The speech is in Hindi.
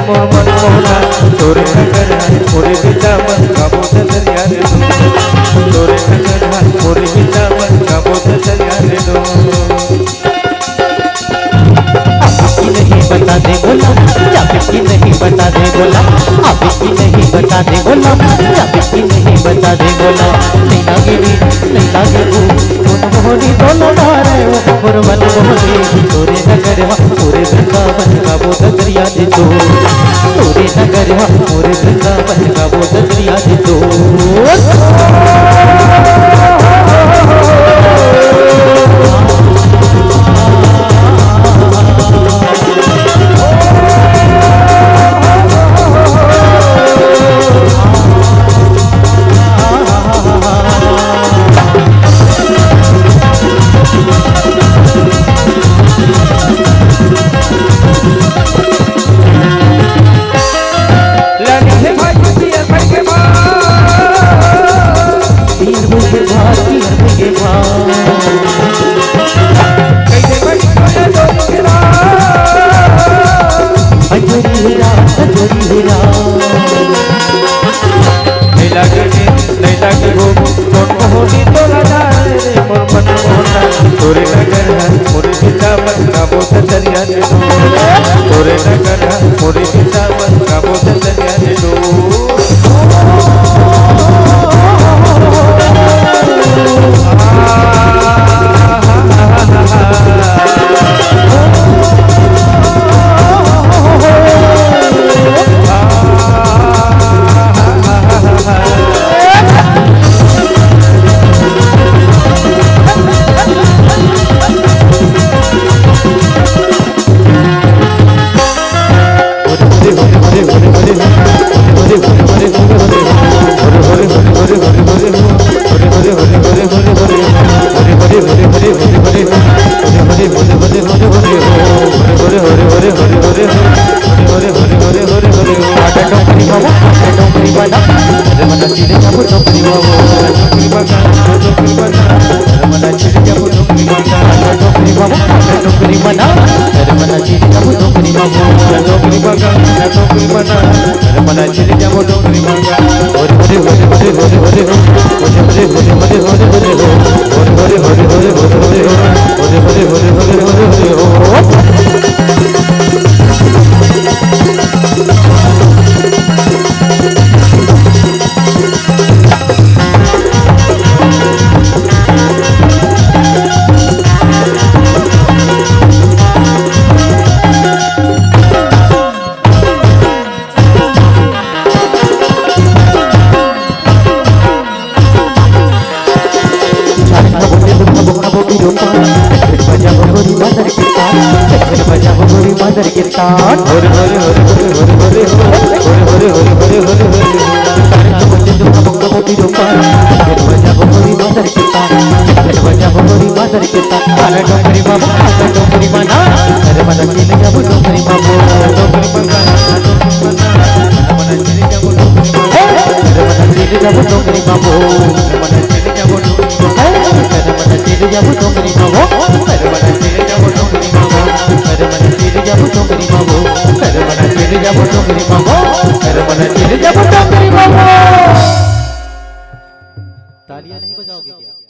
मोर मन मोहना तोरे नगर है मोरे बिचा मन का बोध दरिया रे तोरे नगर है मोरे बिचा मन का बोध दरिया रे नहीं बता दे बोला जाबे की नहीं बता दे बोला आबे की नहीं बता दे बोला जाबे की नहीं बता दे बोला नहीं लागे वो मन मोहनी दोनों नारे वो पुरवन मोहनी तोरे नगर हा पूरे वृंदावन का वो दरिया दे दो तोरे नगर हा पूरे वृंदावन का वो दरिया दे दो तोरे नगर है मोरे बिचा मन का बोध दरिया रे तोरे नगर है मोरे बिचा मन का बोध दरिया रे मदर के साथ होरे होरे होरे होरे होरे होरे होरे होरे होरे होरे होरे मदर के साथ बजा बोरी मदर के साथ आला डोंगरी बाबा आला डोंगरी मना अरे मन चिल जाबो डोंगरी बाबू डोंगरी बंगा मन चिल जाबो डोंगरी बाबू अरे मन चिल जाबो डोंगरी बाबू मन चिल जाबो डोंगरी बाबू अरे मन चिल जाबो डोंगरी बाबू अरे मन चिल जाबो डोंगरी बाबू अरे मन चिल जाबो डोंगरी बाबू अरे मन चिल जाबो डोंगरी बाबू तालियां नहीं बजाओगे क्या?